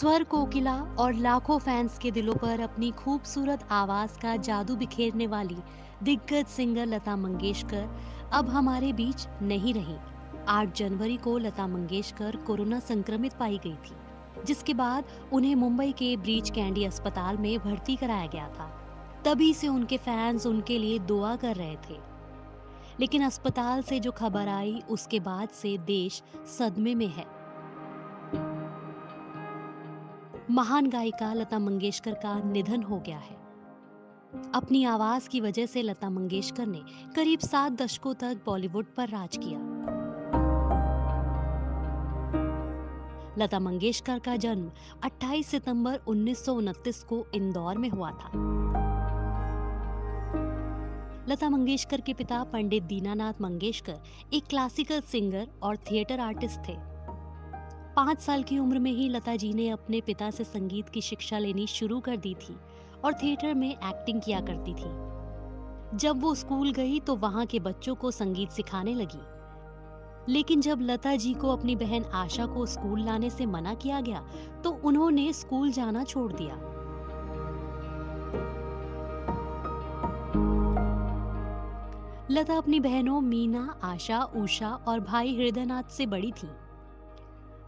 स्वर कोकिला और लाखों फैंस के दिलों पर अपनी खूबसूरत आवाज का जादू बिखेरने वाली दिग्गज सिंगर लता मंगेशकर अब हमारे बीच नहीं रही। 8 जनवरी को लता मंगेशकर कोरोना संक्रमित पाई गई थी, जिसके बाद उन्हें मुंबई के ब्रीच कैंडी अस्पताल में भर्ती कराया गया था। तभी से उनके फैंस उनके लिए दुआ कर रहे थे। लेकिन अस्पताल से जो खबर आई, उसके बाद से देश सदमे में है। महान गायिका लता मंगेशकर का निधन हो गया है। अपनी आवाज की वजह से लता मंगेशकर ने करीब 7 दशकों तक बॉलीवुड पर राज किया। लता मंगेशकर का जन्म 28 सितंबर 1929 को इंदौर में हुआ था। लता मंगेशकर के पिता पंडित दीनानाथ मंगेशकर एक क्लासिकल सिंगर और थिएटर आर्टिस्ट थे। 5 साल की उम्र में ही लता जी ने अपने पिता से संगीत की शिक्षा लेनी शुरू कर दी थी और थिएटर में एक्टिंग किया करती थी। जब वो स्कूल गई तो वहां के बच्चों को संगीत सिखाने लगी। लेकिन जब लता जी को अपनी बहन आशा को स्कूल लाने से मना किया गया तो उन्होंने स्कूल जाना छोड़ दिया। लता अपनी बहनों मीना, आशा, उषा और भाई हृदयनाथ से बड़ी थी।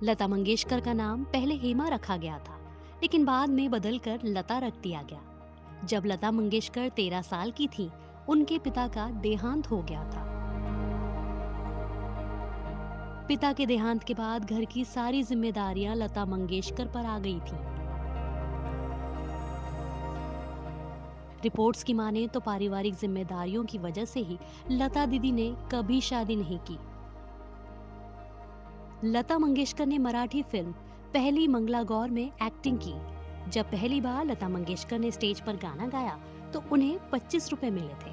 लता मंगेशकर का नाम पहले हेमा रखा गया था, लेकिन बाद में बदलकर लता रख दिया गया। जब लता मंगेशकर 13 साल की थी, उनके पिता का देहांत हो गया था। पिता के देहांत के बाद घर की सारी जिम्मेदारियां लता मंगेशकर पर आ गई थी। रिपोर्ट्स की माने तो पारिवारिक जिम्मेदारियों की वजह से ही लता दीदी ने कभी शादी नहीं की। लता मंगेशकर ने मराठी फिल्म पहली मंगला गौर में एक्टिंग की। जब पहली बार लता मंगेशकर ने स्टेज पर गाना गाया तो उन्हें 25 रुपए मिले थे।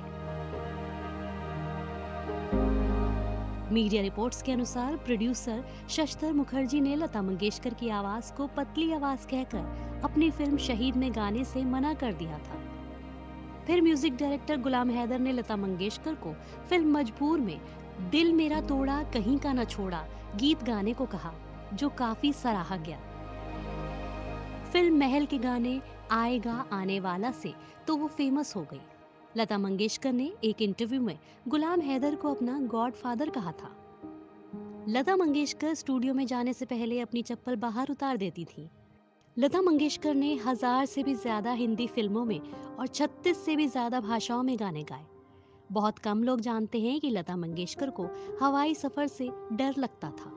मीडिया रिपोर्ट्स के अनुसार प्रोड्यूसर शशधर मुखर्जी ने लता मंगेशकर की आवाज को पतली आवाज कहकर अपनी फिल्म शहीद में गाने से मना कर दिया था। फिर म्यूजिक डायरेक्टर गुलाम हैदर ने लता मंगेशकर को फिल्म मजबूर में दिल मेरा तोड़ा कहीं का न छोड़ा गीत गाने को कहा, जो काफी सराहा गया। फिल्म महल के गाने आएगा आने वाला से तो वो फेमस हो गई। लता मंगेशकर ने एक इंटरव्यू में गुलाम हैदर को अपना गॉडफादर कहा था। लता मंगेशकर स्टूडियो में जाने से पहले अपनी चप्पल बाहर उतार देती थी। लता मंगेशकर ने 1000 से भी ज्यादा हिंदी फिल्मों में और 36 से भी ज्यादा भाषाओं में गाने गाए। बहुत कम लोग जानते हैं कि लता मंगेशकर को हवाई सफर से डर लगता था।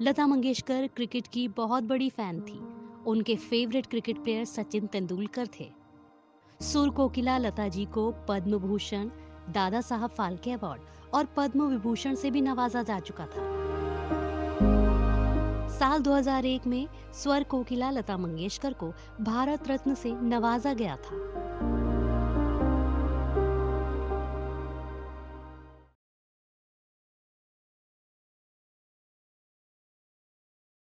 लता मंगेशकर क्रिकेट की बहुत बड़ी फैन थी। उनके favourite cricket player Sachin Tendulkar थे। सुर कोकिला लता जी को पद्म भूषण, दादा साहब फाल्के अवार्ड और पद्म विभूषण से भी नवाजा जा चुका था। साल 2001 में स्वर कोकिला लता मंगेशकर को भारत रत्न से नवाजा गया था।